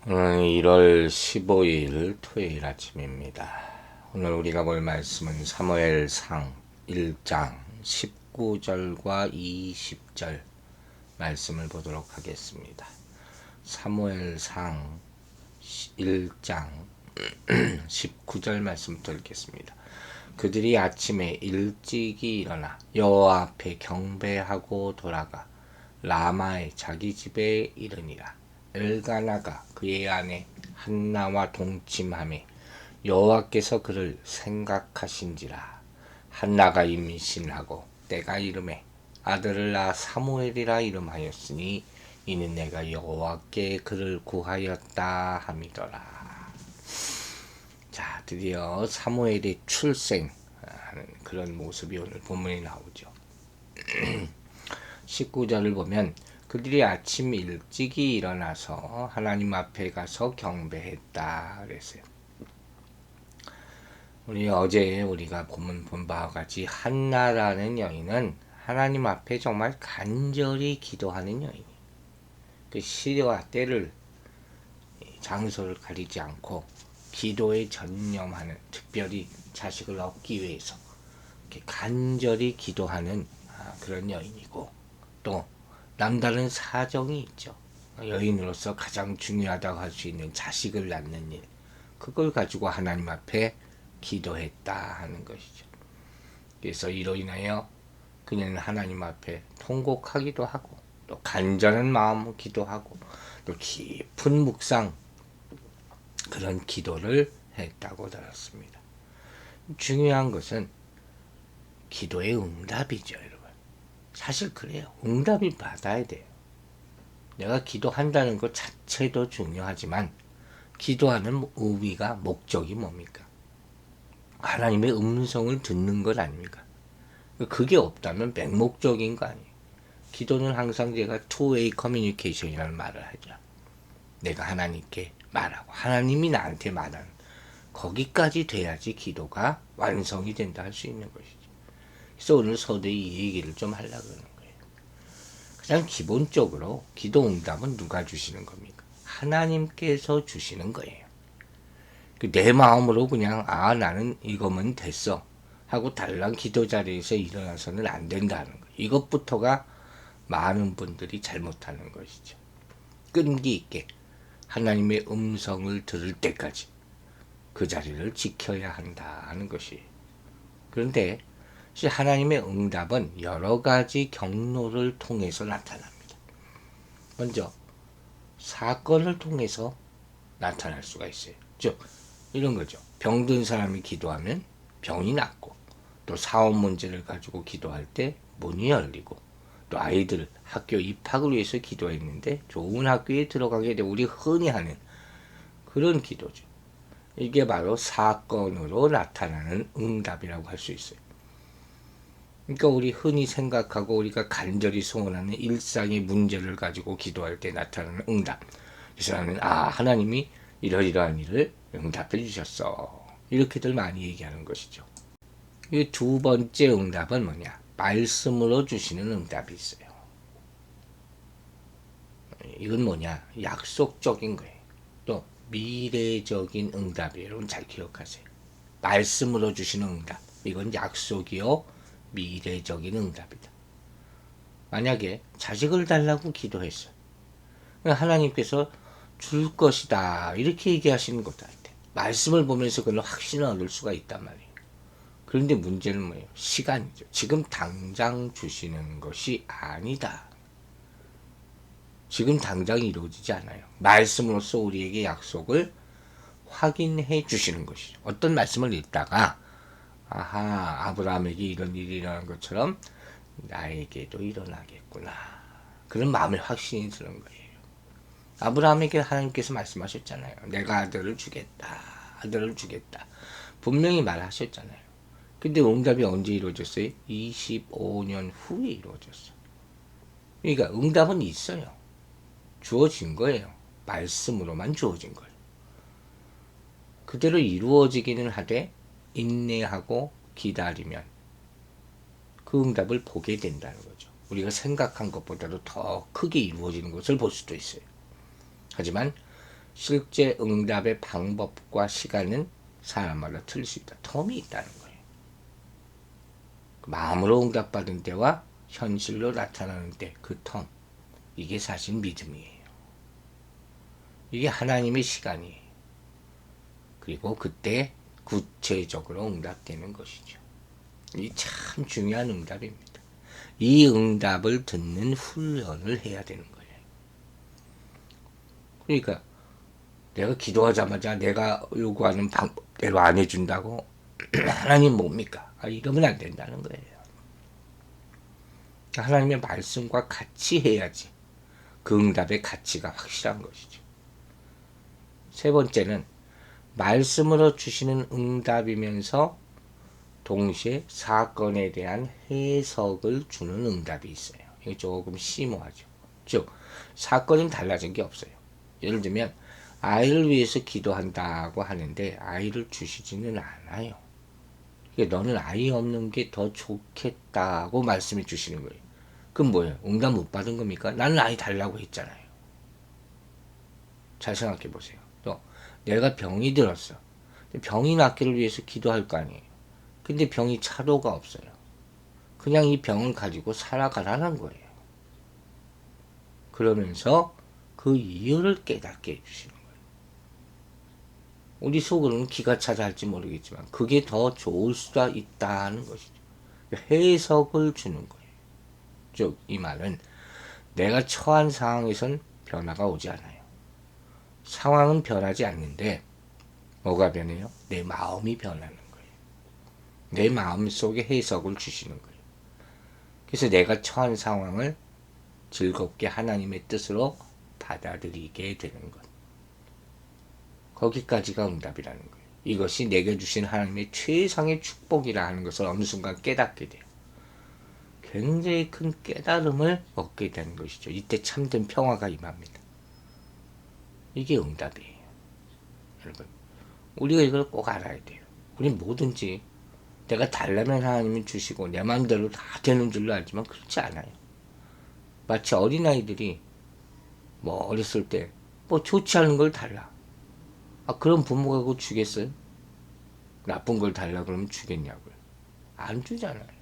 오늘 1월 15일 토요일 아침입니다. 오늘 우리가 볼 말씀은 사무엘상 1장 19절과 20절 말씀을 보도록 하겠습니다. 사무엘상 1장 19절 말씀부터 읽겠습니다. 그들이 아침에 일찍이 일어나 여호와 앞에 경배하고 돌아가 라마의 자기 집에 이르니라. 엘가나가 그의 아내 한나와 동침하매 여호와께서 그를 생각하신지라. 한나가 임신하고 때가 이르매 아들을 낳아 사무엘이라 이름하였으니 이는 내가 여호와께 그를 구하였다 함이더라. 자, 드디어 사무엘의 출생하는 그런 모습이 오늘 본문에 나오죠. 19절을 보면 그들이 아침 일찍이 일어나서 하나님 앞에 가서 경배했다 그랬어요. 어제 우리가 본 바와 같이 한나라는 여인은 하나님 앞에 정말 간절히 기도하는 여인이에요. 그 시대와 때를 장소를 가리지 않고 기도에 전념하는, 특별히 자식을 얻기 위해서 이렇게 간절히 기도하는 그런 여인이고, 또 남다른 사정이 있죠. 여인으로서 가장 중요하다고 할 수 있는 자식을 낳는 일, 그걸 가지고 하나님 앞에 기도했다 하는 것이죠. 그래서 이로 인하여 그녀는 하나님 앞에 통곡하기도 하고, 또 간절한 마음으로 기도하고, 또 깊은 묵상, 그런 기도를 했다고 들었습니다. 중요한 것은 기도의 응답이죠, 여러분. 사실 그래요. 응답이 받아야 돼요. 내가 기도한다는 것 자체도 중요하지만 기도하는 의미가, 목적이 뭡니까? 하나님의 음성을 듣는 것 아닙니까? 그게 없다면 맹목적인 거 아니에요. 기도는 항상 제가 two-way communication이라는 말을 하죠. 내가 하나님께 말하고 하나님이 나한테 말하는, 거기까지 돼야지 기도가 완성이 된다 할 수 있는 것이죠. 그래서 오늘 서두에 이 얘기를 좀 하려고 하는 거예요. 가장 기본적으로 기도 응답은 누가 주시는 겁니까? 하나님께서 주시는 거예요. 내 마음으로 그냥 나는 이거면 됐어 하고 달랑 기도 자리에서 일어나서는 안 된다는 거예요. 이것부터가 많은 분들이 잘못하는 것이죠. 끈기 있게 하나님의 음성을 들을 때까지 그 자리를 지켜야 한다 하는 것이에요. 그런데 하나님의 응답은 여러 가지 경로를 통해서 나타납니다. 먼저 사건을 통해서 나타날 수가 있어요. 즉 이런 거죠. 병든 사람이 기도하면 병이 낫고, 또 사업 문제를 가지고 기도할 때 문이 열리고, 또 아이들 학교 입학을 위해서 기도했는데 좋은 학교에 들어가게 되고, 우리 흔히 하는 그런 기도죠. 이게 바로 사건으로 나타나는 응답이라고 할 수 있어요. 그러니까 우리 흔히 생각하고 우리가 간절히 소원하는 일상의 문제를 가지고 기도할 때 나타나는 응답. 그래서 나는 하나님이 이러이러한 일을 응답해 주셨어, 이렇게들 많이 얘기하는 것이죠. 이 두 번째 응답은 뭐냐? 말씀으로 주시는 응답이 있어요. 이건 뭐냐? 약속적인 거예요. 또 미래적인 응답이에요. 여러분 잘 기억하세요. 말씀으로 주시는 응답, 이건 약속이요 미래적인 응답이다. 만약에 자식을 달라고 기도했어요. 하나님께서 줄 것이다 이렇게 얘기하시는 것도 아닌데 말씀을 보면서 그런 확신을 얻을 수가 있단 말이에요. 그런데 문제는 뭐예요? 시간이죠. 지금 당장 주시는 것이 아니다. 지금 당장 이루어지지 않아요. 말씀으로써 우리에게 약속을 확인해 주시는 것이죠. 어떤 말씀을 읽다가 아브라함에게 이런 일이 일어난 것처럼 나에게도 일어나겠구나, 그런 마음의 확신이 드는 거예요. 아브라함에게 하나님께서 말씀하셨잖아요. 내가 아들을 주겠다, 아들을 주겠다, 분명히 말하셨잖아요. 근데 응답이 언제 이루어졌어요? 25년 후에 이루어졌어요. 그러니까 응답은 있어요. 주어진 거예요. 말씀으로만 주어진 거예요. 그대로 이루어지기는 하되 인내하고 기다리면 그 응답을 보게 된다는 거죠. 우리가 생각한 것보다도 더 크게 이루어지는 것을 볼 수도 있어요. 하지만 실제 응답의 방법과 시간은 사람마다 틀릴 수 있다. 텀이 있다는 거예요. 마음으로 응답받은 때와 현실로 나타나는 때 그 텀. 이게 사실 믿음이에요. 이게 하나님의 시간이에요. 그리고 그때 구체적으로 응답되는 것이죠. 이 참 중요한 응답입니다. 이 응답을 듣는 훈련을 해야 되는 거예요. 그러니까 내가 기도하자마자 내가 요구하는 방법대로 안 해준다고 하나님 뭡니까? 이러면 안 된다는 거예요. 하나님의 말씀과 같이 해야지 그 응답의 가치가 확실한 것이죠. 세 번째는 말씀으로 주시는 응답이면서 동시에 사건에 대한 해석을 주는 응답이 있어요. 이게 조금 심오하죠. 즉 사건은 달라진 게 없어요. 예를 들면 아이를 위해서 기도한다고 하는데 아이를 주시지는 않아요. 너는 아이 없는 게 더 좋겠다고 말씀해 주시는 거예요. 그럼 뭐예요? 응답 못 받은 겁니까? 나는 아이 달라고 했잖아요. 잘 생각해 보세요. 또 내가 병이 들었어. 병이 낫기를 위해서 기도할 거 아니에요. 근데 병이 차도가 없어요. 그냥 이 병을 가지고 살아가라는 거예요. 그러면서 그 이유를 깨닫게 해주시는 거예요. 우리 속으로는 기가 차다 할지 모르겠지만 그게 더 좋을 수가 있다는 것이죠. 해석을 주는 거예요. 즉 이 말은 내가 처한 상황에선 변화가 오지 않아요. 상황은 변하지 않는데 뭐가 변해요? 내 마음이 변하는 거예요. 내 마음 속에 해석을 주시는 거예요. 그래서 내가 처한 상황을 즐겁게 하나님의 뜻으로 받아들이게 되는 것. 거기까지가 응답이라는 거예요. 이것이 내게 주신 하나님의 최상의 축복이라 하는 것을 어느 순간 깨닫게 돼요. 굉장히 큰 깨달음을 얻게 되는 것이죠. 이때 참된 평화가 임합니다. 이게 응답이에요. 여러분, 우리가 이걸 꼭 알아야 돼요. 우리 뭐든지 내가 달라면 하나님이 주시고 내 마음대로 다 되는 줄로 알지만 그렇지 않아요. 마치 어린아이들이 뭐 어렸을 때 뭐 좋지 않은 걸 달라. 그럼 부모가 그거 주겠어요? 나쁜 걸 달라 그러면 주겠냐고요. 안 주잖아요.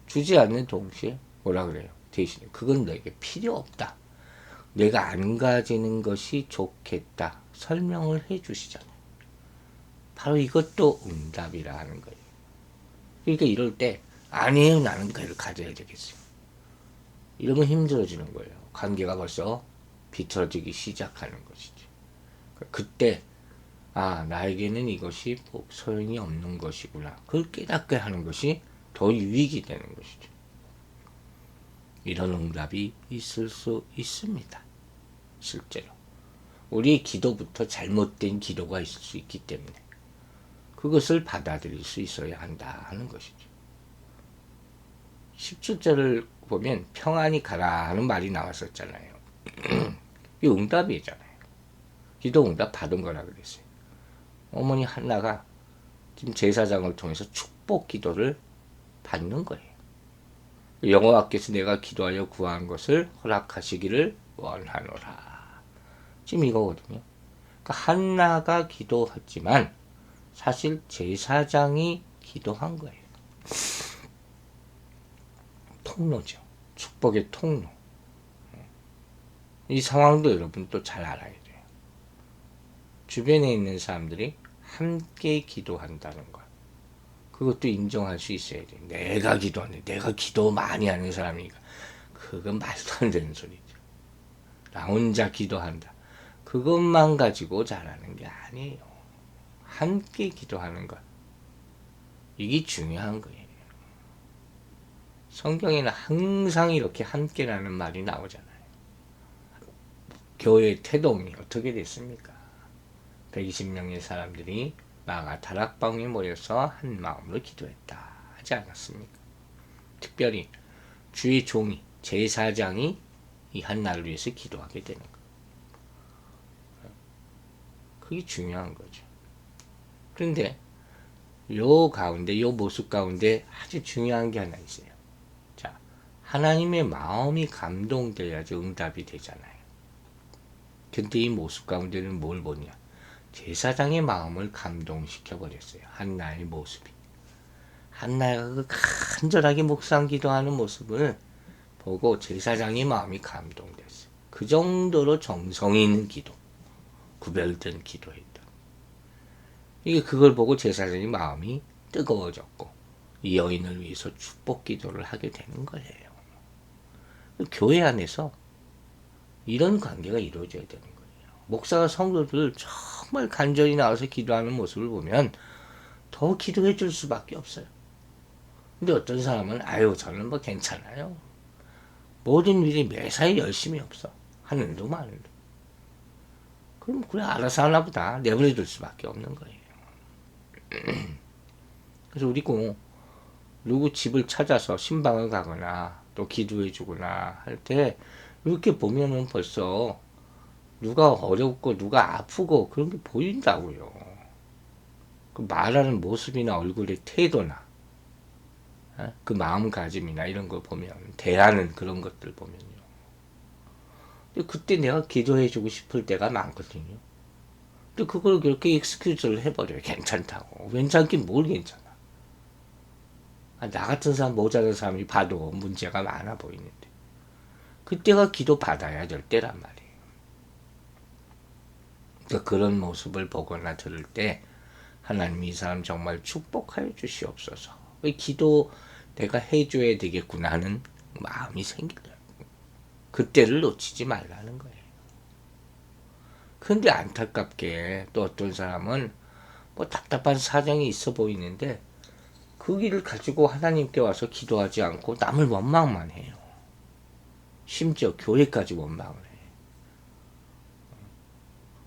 주지 않는 동시에 뭐라 그래요? 대신에 그건 너에게 필요 없다. 내가 안 가지는 것이 좋겠다. 설명을 해 주시잖아요. 바로 이것도 응답이라 하는 거예요. 그러니까 이럴 때 아니에요. 나는 그걸 가져야 되겠어요. 이러면 힘들어지는 거예요. 관계가 벌써 비틀어지기 시작하는 것이죠. 그때 나에게는 이것이 소용이 없는 것이구나. 그걸 깨닫게 하는 것이 더 유익이 되는 것이죠. 이런 응답이 있을 수 있습니다. 실제로. 우리의 기도부터 잘못된 기도가 있을 수 있기 때문에 그것을 받아들일 수 있어야 한다 하는 것이죠. 17절을 보면 평안히 가라 하는 말이 나왔었잖아요. 이 응답이잖아요. 기도 응답 받은 거라 그랬어요. 어머니 한나가 지금 제사장을 통해서 축복 기도를 받는 거예요. 여호와께서 내가 기도하여 구한 것을 허락하시기를 원하노라. 지금 이거거든요. 그러니까 한나가 기도했지만 사실 제사장이 기도한 거예요. 통로죠. 축복의 통로. 이 상황도 여러분 또 잘 알아야 돼요. 주변에 있는 사람들이 함께 기도한다는 것. 그것도 인정할 수 있어야 돼. 내가 기도하는데 내가 기도 많이 하는 사람이니까 그건 말도 안 되는 소리죠. 나 혼자 기도한다. 그것만 가지고 잘하는 게 아니에요. 함께 기도하는 것. 이게 중요한 거예요. 성경에는 항상 이렇게 함께라는 말이 나오잖아요. 교회 태동이 어떻게 됐습니까? 120명의 사람들이 마가 다락방에 모여서 한 마음으로 기도했다 하지 않았습니까? 특별히 주의 종이 제사장이 이 한나를 위해서 기도하게 되는 것. 그게 중요한 거죠. 그런데 요 가운데 요 모습 가운데 아주 중요한 게 하나 있어요. 자, 하나님의 마음이 감동돼야지 응답이 되잖아요. 근데 이 모습 가운데는 뭘 보냐? 제사장의 마음을 감동시켜 버렸어요. 한나의 모습이. 한나가 그 간절하게 묵상 기도하는 모습을 보고 제사장의 마음이 감동됐어요. 그 정도로 정성이 있는 기도, 구별된 기도했다. 이게 그걸 보고 제사장의 마음이 뜨거워졌고 이 여인을 위해서 축복 기도를 하게 되는 거예요. 교회 안에서 이런 관계가 이루어져야 되는 거예요. 목사가 성도들 정말 간절히 나와서 기도하는 모습을 보면 더 기도해 줄 수밖에 없어요. 근데 어떤 사람은 아유 저는 뭐 괜찮아요. 모든 일이 매사에 열심히 없어. 하늘도 마늘도. 그럼 그래 알아서 하나 보다 내버려 둘 수밖에 없는 거예요. 그래서 우리 꼭 누구 집을 찾아서 신방을 가거나 또 기도해 주거나 할 때 이렇게 보면은 벌써 누가 어렵고 누가 아프고 그런 게 보인다고요. 그 말하는 모습이나 얼굴의 태도나 그 마음가짐이나 이런 걸 보면 대하는 그런 것들 보면요. 근데 그때 내가 기도해 주고 싶을 때가 많거든요. 근데 그걸 그렇게 익스큐즈를 해버려요. 괜찮다고. 괜찮긴 뭘 괜찮아. 나 같은 사람 모자란 사람이 봐도 문제가 많아 보이는데 그때가 기도 받아야 될 때란 말이에요. 그러니까 그런 모습을 보거나 들을 때 하나님 이 사람 정말 축복하여 주시옵소서. 기도 내가 해줘야 되겠구나 하는 마음이 생기더라고요. 그때를 놓치지 말라는 거예요. 근데 안타깝게 또 어떤 사람은 뭐 답답한 사정이 있어 보이는데 그 길을 가지고 하나님께 와서 기도하지 않고 남을 원망만 해요. 심지어 교회까지 원망을 해.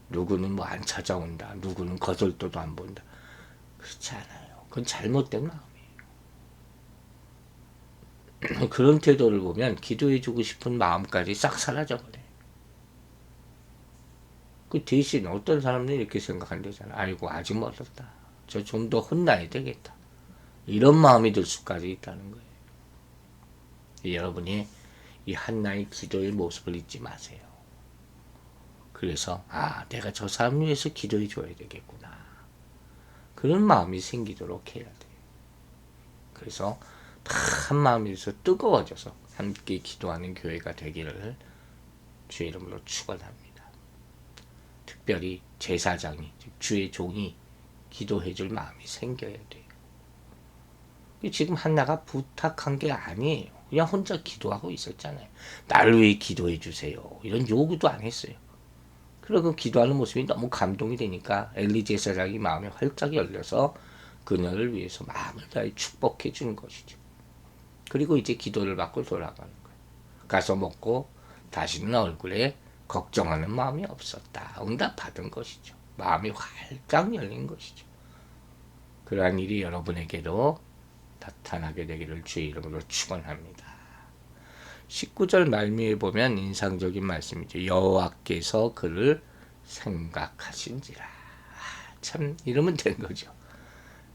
누구는 뭐 안 찾아온다. 누구는 거절도도 안 본다. 그렇지 않아요. 그건 잘못된 마음이에요. 그런 태도를 보면 기도해주고 싶은 마음까지 싹 사라져버려요. 그 대신 어떤 사람들이 이렇게 생각한대잖아. 아이고 아직 멀었다. 저 좀 더 혼나야 되겠다. 이런 마음이 들 수까지 있다는 거예요. 여러분이 이 한나의 기도의 모습을 잊지 마세요. 그래서 내가 저 사람 위해서 기도해 줘야 되겠구나. 그런 마음이 생기도록 해야 돼요. 그래서 한 마음에서 뜨거워져서 함께 기도하는 교회가 되기를 주의 이름으로 축원합니다. 특별히 제사장이 즉 주의 종이 기도해 줄 마음이 생겨야 돼요. 지금 한나가 부탁한 게 아니에요. 그냥 혼자 기도하고 있었잖아요. 나를 위해 기도해 주세요. 이런 요구도 안 했어요. 그리고 기도하는 모습이 너무 감동이 되니까 엘리 제사장이 마음이 활짝 열려서 그녀를 위해서 마음을 다해 축복해 주는 것이죠. 그리고 이제 기도를 받고 돌아가는 거예요. 가서 먹고 다시는 얼굴에 걱정하는 마음이 없었다. 응답받은 것이죠. 마음이 활짝 열린 것이죠. 그러한 일이 여러분에게도 나타나게 되기를 주의 이름으로 축원합니다. 19절 말미에 보면 인상적인 말씀이죠. 여호와께서 그를 생각하신지라. 참 이러면 된 거죠.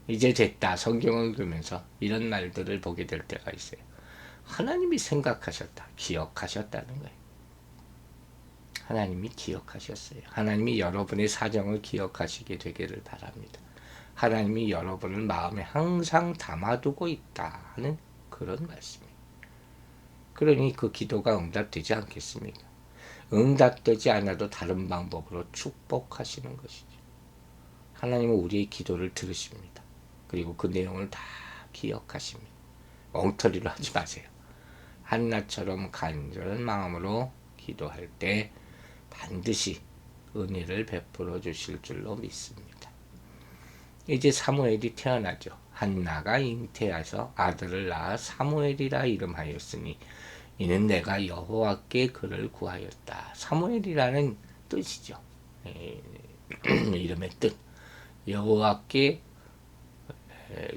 이제 됐다. 성경을 읽으면서 이런 말들을 보게 될 때가 있어요. 하나님이 생각하셨다. 기억하셨다는 거예요. 하나님이 기억하셨어요. 하나님이 여러분의 사정을 기억하시게 되기를 바랍니다. 하나님이 여러분을 마음에 항상 담아두고 있다 하는 그런 말씀이에요. 그러니 그 기도가 응답되지 않겠습니까? 응답되지 않아도 다른 방법으로 축복하시는 것이죠. 하나님은 우리의 기도를 들으십니다. 그리고 그 내용을 다 기억하십니다. 엉터리로 하지 마세요. 한나처럼 간절한 마음으로 기도할 때 반드시 은혜를 베풀어 주실 줄로 믿습니다. 이제 사무엘이 태어나죠. 한나가 잉태해서 아들을 낳아 사무엘이라 이름하였으니 이는 내가 여호와께 그를 구하였다. 사무엘이라는 뜻이죠. 이름의 뜻. 여호와께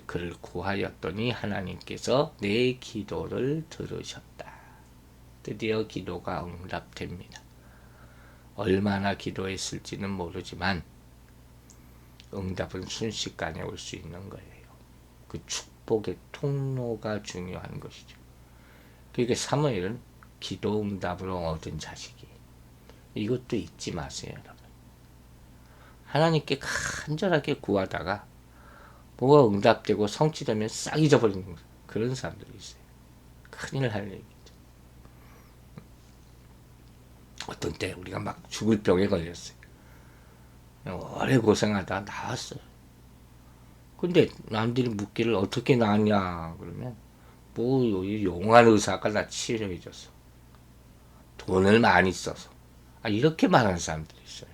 그를 구하였더니 하나님께서 내 기도를 들으셨다. 드디어 기도가 응답됩니다. 얼마나 기도했을지는 모르지만 응답은 순식간에 올 수 있는 거예요. 그 축복의 통로가 중요한 것이죠. 그러니까 사무엘은 기도 응답으로 얻은 자식이 이것도 잊지 마세요, 여러분. 하나님께 간절하게 구하다가 뭐가 응답되고 성취되면 싹 잊어버리는 그런 사람들이 있어요. 큰일 날 얘기죠. 어떤 때 우리가 막 죽을 병에 걸렸어요. 오래 고생하다 나왔어요. 근데 남들이 묻기를 어떻게 나왔냐 그러면 뭐 용한 의사가 나 치료해줬어. 돈을 많이 써서. 이렇게 말하는 사람들이 있어요.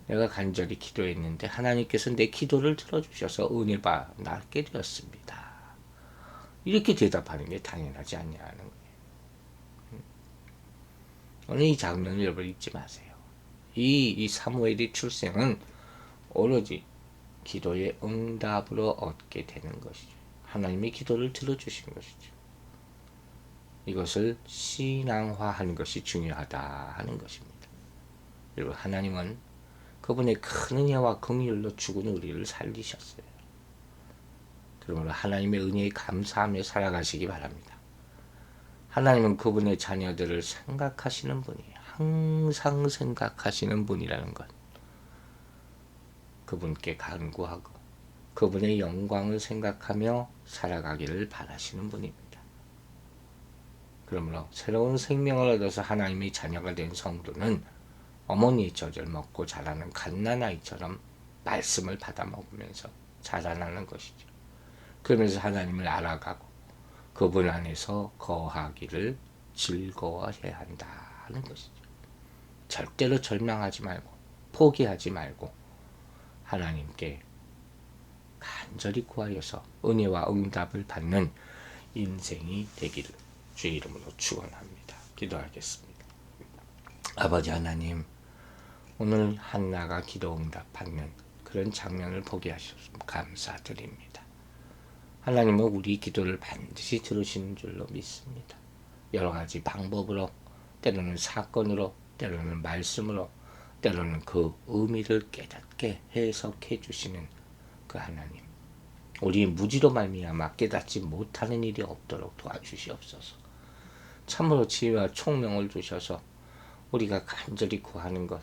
내가 간절히 기도했는데 하나님께서 내 기도를 들어주셔서 은혜 봐 낫게 되었습니다. 이렇게 대답하는 게 당연하지 않냐는 거예요. 오늘 이 장면을 여러분 잊지 마세요. 이 사무엘의 출생은 오로지 기도의 응답으로 얻게 되는 것이죠. 하나님의 기도를 들어주신 것이죠. 이것을 신앙화하는 것이 중요하다 하는 것입니다. 그리고 하나님은 그분의 큰 은혜와 긍휼로 죽은 우리를 살리셨어요. 그러므로 하나님의 은혜에 감사하며 살아가시기 바랍니다. 하나님은 그분의 자녀들을 생각하시는 분이에요. 항상 생각하시는 분이라는 것. 그분께 간구하고 그분의 영광을 생각하며 살아가기를 바라시는 분입니다. 그러므로 새로운 생명을 얻어서 하나님의 자녀가 된 성도는 어머니의 젖을 먹고 자라는 갓난아이처럼 말씀을 받아 먹으면서 자라나는 것이죠. 그러면서 하나님을 알아가고 그분 안에서 거하기를 즐거워해야 한다는 것이죠. 절대로 절망하지 말고 포기하지 말고 하나님께 간절히 구하여서 은혜와 응답을 받는 인생이 되기를 주의 이름으로 축원합니다. 기도하겠습니다. 아버지 하나님, 오늘 한나가 기도 응답 받는 그런 장면을 보게 하셔서 감사드립니다. 하나님은 우리 기도를 반드시 들으시는 줄로 믿습니다. 여러 가지 방법으로, 때로는 사건으로, 때로는 말씀으로, 때로는 그 의미를 깨닫게 해석해 주시는 그 하나님, 우리 무지로 말미암아 깨닫지 못하는 일이 없도록 도와주시옵소서. 참으로 지혜와 총명을 주셔서 우리가 간절히 구하는 것,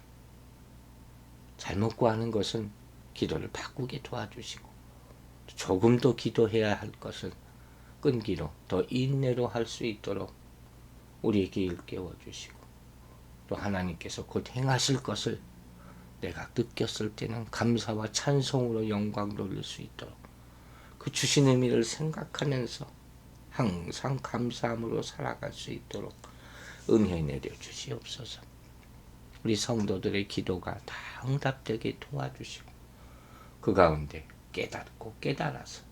잘못 구하는 것은 기도를 바꾸게 도와주시고, 조금 더 기도해야 할 것은 끈기로 더 인내로 할 수 있도록 우리에게 일깨워 주시고, 또 하나님께서 곧 행하실 것을 내가 느꼈을 때는 감사와 찬송으로 영광 돌릴 수 있도록 그 주신 의미를 생각하면서 항상 감사함으로 살아갈 수 있도록 은혜 내려 주시옵소서. 우리 성도들의 기도가 다 응답되게 도와주시고 그 가운데 깨닫고 깨달아서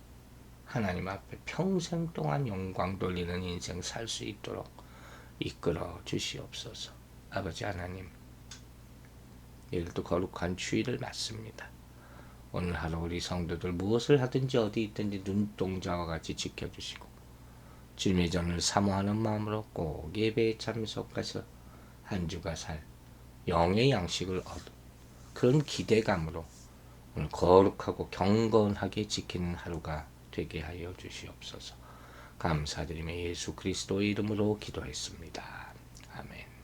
하나님 앞에 평생 동안 영광 돌리는 인생 살 수 있도록 이끌어 주시옵소서. 아버지 하나님, 내일도 거룩한 주일을 맞습니다. 오늘 하루 우리 성도들 무엇을 하든지 어디 있든지 눈동자와 같이 지켜주시고 주님의 전을 사모하는 마음으로 꼭 예배에 참석해서 한 주가 살 영의 양식을 얻어 그런 기대감으로 오늘 거룩하고 경건하게 지키는 하루가 되게 하여 주시옵소서. 감사드리며 예수 그리스도의 이름으로 기도했습니다. 아멘.